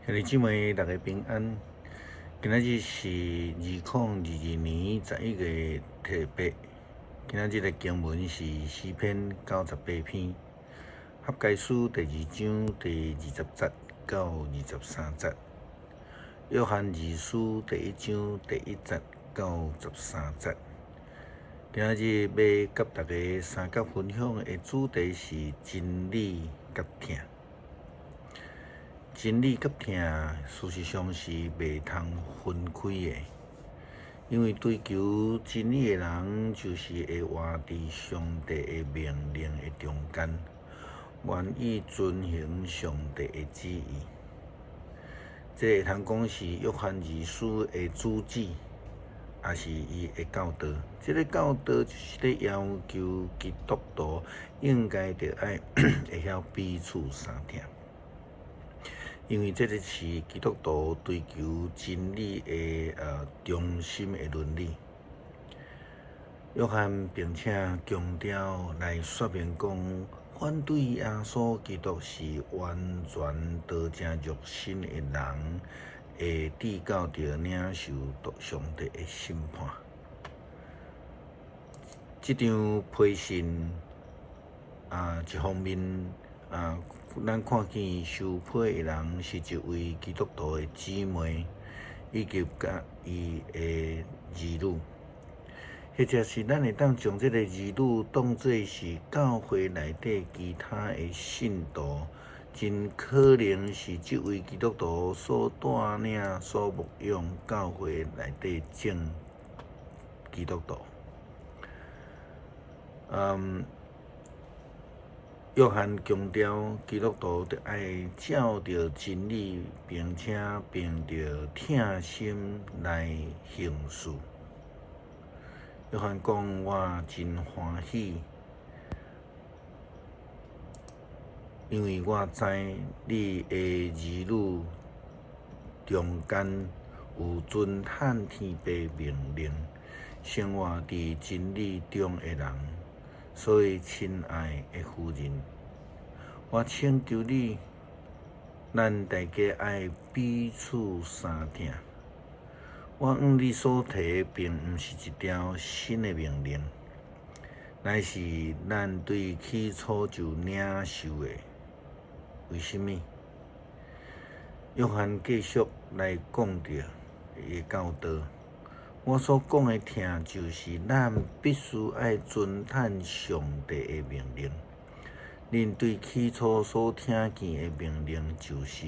兄弟姊妹，大家平安。今仔日是2022年11月第8。今仔日的经文是诗篇98篇，合该书第2章第20节到23节，约翰二书第1章第1节到13节。今仔日要甲大家三角分享的主题是真理甲疼。真理甲疼，事实上是袂通分开的，因为追求真理的人，就是会活伫上帝的命令的中间，愿意遵行上帝的旨意。这会通讲是约翰二书的主旨，也是伊的教导。这个教导就是咧要求基督徒应该着爱会晓彼此相疼。因为这个是基督徒追求真理的中心的伦理。约翰并且强调来说明讲，反对耶稣基督是完全道正肉身的人，会至到着领受上帝的审判。这张批信一方面咱看见受批的人是一位基督徒的姊妹，以及甲伊的儿女，或者是咱会当将这个儿女当作是教会内底其他的信徒，真可能是这位基督徒所带领、所牧养教会内底正基督徒。约翰强调，基督徒着爱照着真理，并且凭着疼心来行事。约翰讲：“我真欢喜，因为我知你的儿女中间有遵探天父命令、生活伫真理中的人。所以，亲爱的夫人，我请求你，咱大家爱彼此相疼。我向你所提，并毋是一条新的命令，乃是咱对起初就领受的。为什么？约翰继续来讲着伊的教导。我所讲的疼，就是咱必须爱遵探上帝的命令。恁对起初所听见的命令，就是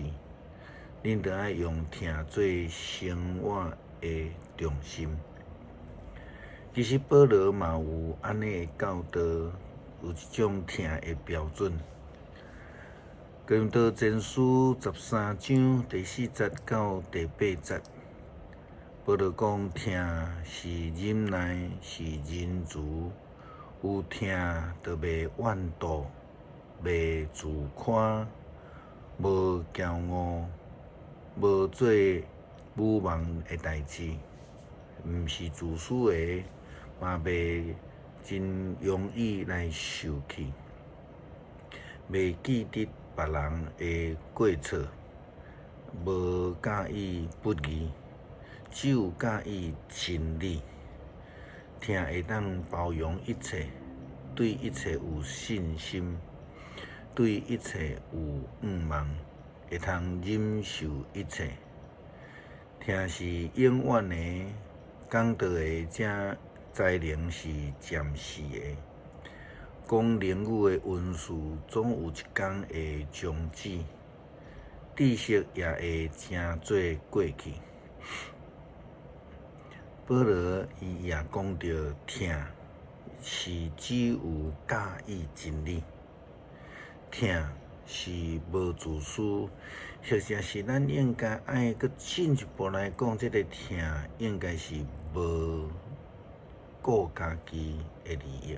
恁得爱用疼做生活的重心。其实保罗嘛有安尼的教导，有一种疼的标准。哥林多前书13章第4节到第8节。保罗讲，疼是忍耐，是仁慈，有疼就袂怨妒，袂自夸，无骄傲，无做侮妄的代志，毋是自私的，嘛袂真容易来受气，袂记得别人的过错，无介意不义。只有介意真理，疼会当包容一切，对一切有信心，对一切有仰望，会通忍受一切。疼是永远的，讲道的这才能是暂时的。讲灵语的温事，总有一天会终止，知识也会成做过去。保罗伊也讲到，疼是只有介意真理，疼是无自私，或者是咱应该爱搁进一步来讲，这个疼应该是无顾家己的利益，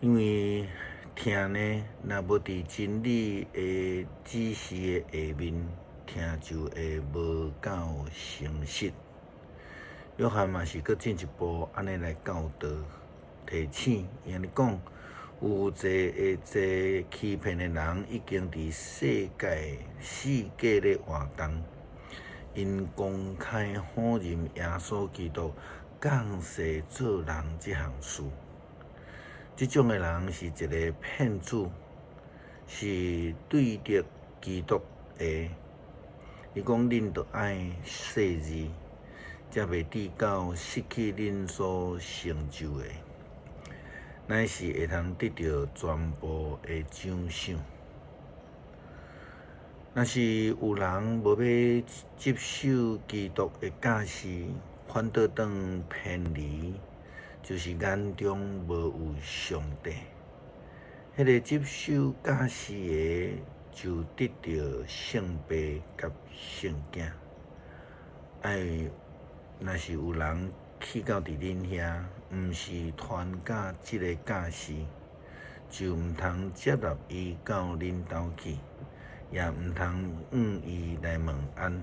因为疼呢，若无伫真理的指示的下面，疼就会无够诚实。约翰嘛是搁进一步安尼来教导提醒，伊安尼讲：有一欺骗的人已经伫世界咧活动，因公开否认耶稣基督降世做人这项事。这种的人是一个骗子，是对敌基督的。伊讲恁着爱世字，才袂致到失去恁所成就的，乃是会通得到全部的奖赏。若是有人无要接受基督的教示，反倒当偏离，就是眼中无有上帝。迄个接受教示的，就得到圣爸甲圣子。若是有人去到伫恁遐，毋是传教即个教示，就毋通接纳伊到恁兜去，也毋通伊来问安，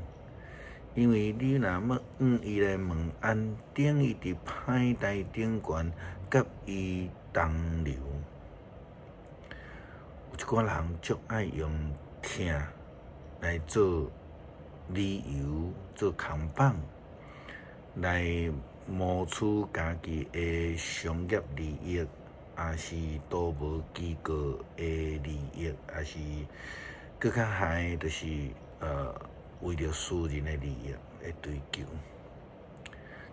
因为你若要伊来问安，等于伫歹台顶悬，甲伊同流。有一寡人足爱用疼来做理由，做空绑，来谋取家己的商业利益，也是都无机构的利益，也是更较害，就是为着私人的利益的追求。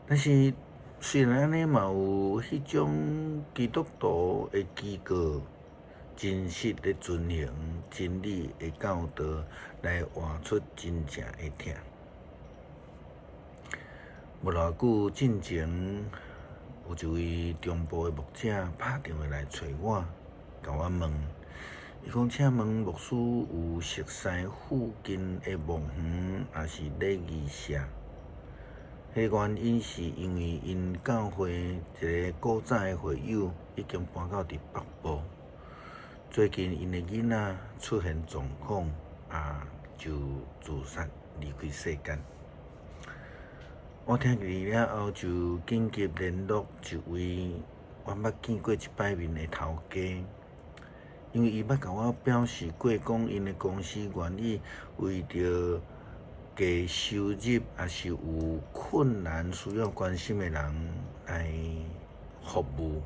但是虽然安尼，嘛有迄种基督徒的机构，真实的遵行真理的教导，来活出真正的疼。无偌久进前，有一位中部的牧者拍电话来找我，甲我问，伊讲请问牧师有熟悉附近的牧园，还是礼仪社？迄原因是因为因教会一个古早的会友已经搬到伫北部，最近因的囡仔出现状况，就自杀离开世间。我听见了后，就紧急联络一位我捌见过一摆面的头家，因为伊捌甲我表示过，讲因的公司愿意为着低收入也是有困难需要关心的人来服务。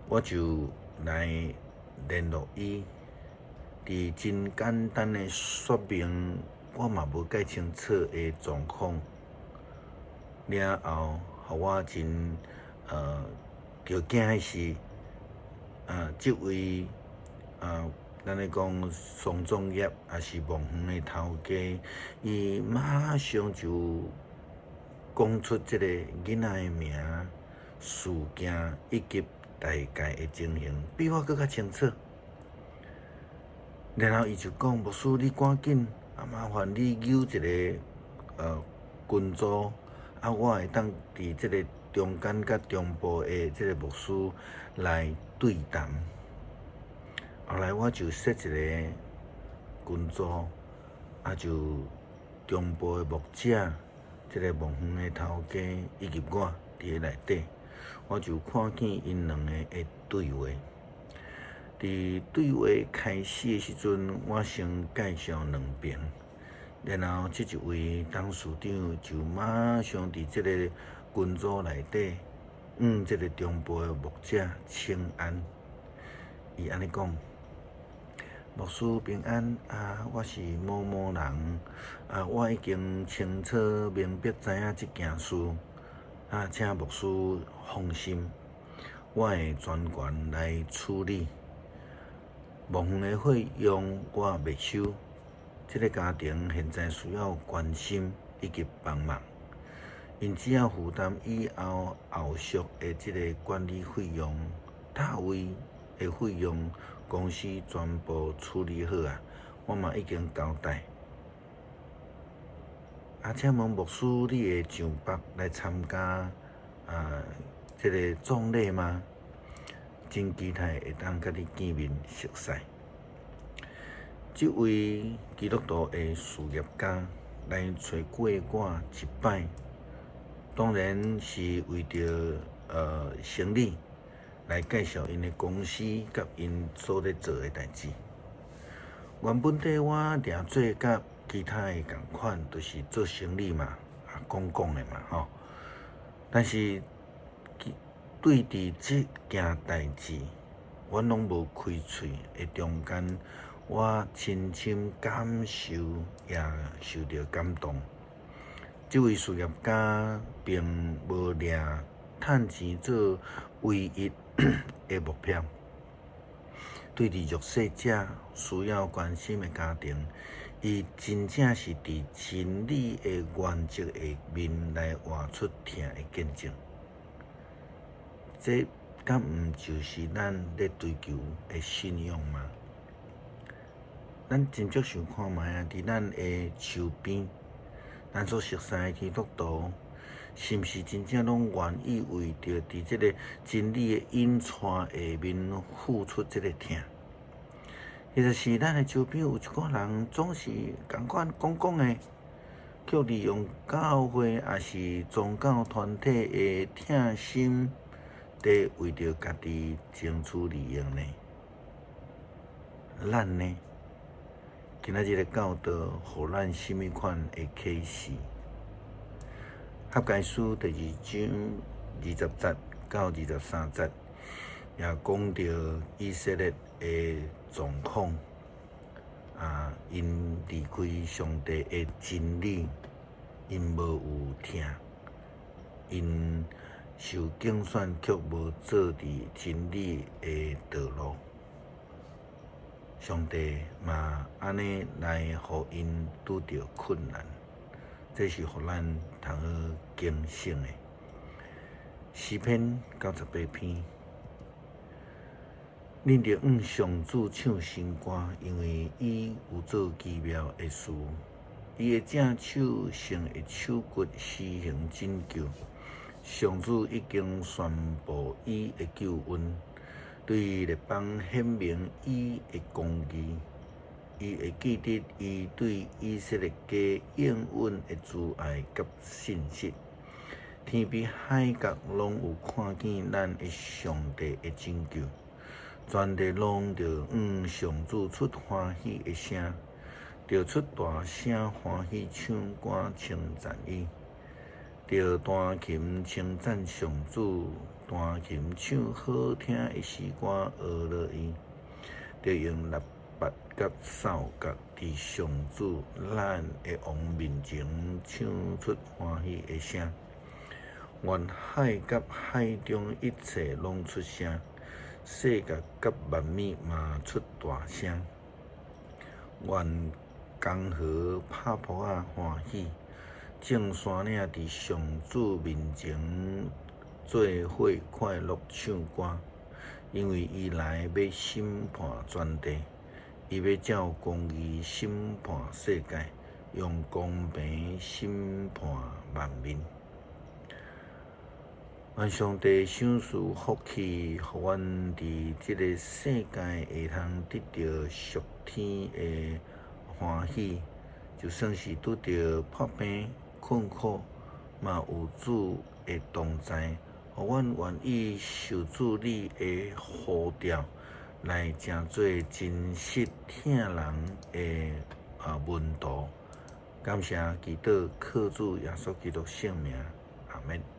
我就来联络伊，伫真简单的说明。我嘛无解清楚的状况，了后，互我真着惊的是，这位咱咧讲丧葬业也是牧园的头家，伊马上就讲出这个囡仔的名、事件以及大概的情形，比我更较清楚。然后伊就讲：“牧师，你赶紧。”麻烦你揪一个群组，我会当伫即个中间甲中部的即个牧师来对谈。后来我就设一个群组，就中部的牧者、即个牧园的头家以及我伫内底，我就看见因两个的对话。伫对话开始的时阵，我先介绍两遍，然后这一位董事长就马上伫这个群组内底，这个中部的牧者请安。伊安尼讲：“牧师平安我是某某人我已经清楚明白知影这件事请牧师放心，我会专权来处理。牧园的费用我未收，这个家庭现在需要关心以及帮忙，因只要负担以后续的这个管理费用、大位的费用，公司全部处理好我嘛已经交代。请问牧师，你会上北来参加这个葬礼吗？真期待会当甲你见面熟悉。这位基督徒的事业家来找过我一摆，当然是为着生理，来介绍因的公司甲因所咧做的代志。原本底我掠做甲其他的共款，就是做生意嘛，讲的嘛吼。但是对伫即件代志，我拢无开喙的中间，我深深感受，也受到感动。这位事业家并无掠趁钱做唯一的目标。对伫弱势者、需要关心的家庭，伊真正是伫真理的原则下面来活出疼的见证。这敢毋就是咱咧追求的信仰吗？咱真足想看觅啊，伫咱的周边，咱所熟悉的基督徒，是毋是真正拢愿意为着伫即个真理的引带下面付出即个疼？也就是咱的周边有一个人总是共款讲的，却利用教会也是宗教团体的疼心，伫为着家己争取利益呢？咱呢？今仔日的教导，互咱甚物款的启示？合解书第2章20节到23节，也讲到以色列的状况，因离开上帝的真理，因无有听，因受竞选却无做伫真理的道路。上帝嘛安尼来互因拄着困难，这是互咱通好警醒的。诗篇98篇。恁着向上主唱新歌，因为伊有做奇妙的事。伊的正手成的手骨施行拯救。上主已经宣布伊的救恩，对列邦显明伊的公义。伊会记得伊对以色列家应允的慈爱甲信实。天比海角拢有看见咱的上帝的拯救。全地拢着上主出欢喜的声，着出大声欢喜唱歌称赞伊，着弹琴称赞上主，弹琴唱好听的诗歌学乐伊，着用腊八甲扫角伫上主咱的王面前唱出欢喜的声，愿海甲海中一切拢出声。世界甲万物嘛出大声，愿江河拍扑啊欢喜，众山岭伫上主面前做伙快乐唱歌，因为伊来要审判全地，伊要照公义审判世界，用公平审判万民。愿上帝赏赐福气，互阮伫即个世界会通得到属天的欢喜，就算是拄着破病困苦，嘛有主的同在，互阮愿意受主你的呼召，来成做真实疼人的门徒。感谢祈祷，靠主耶稣基督圣名，阿门。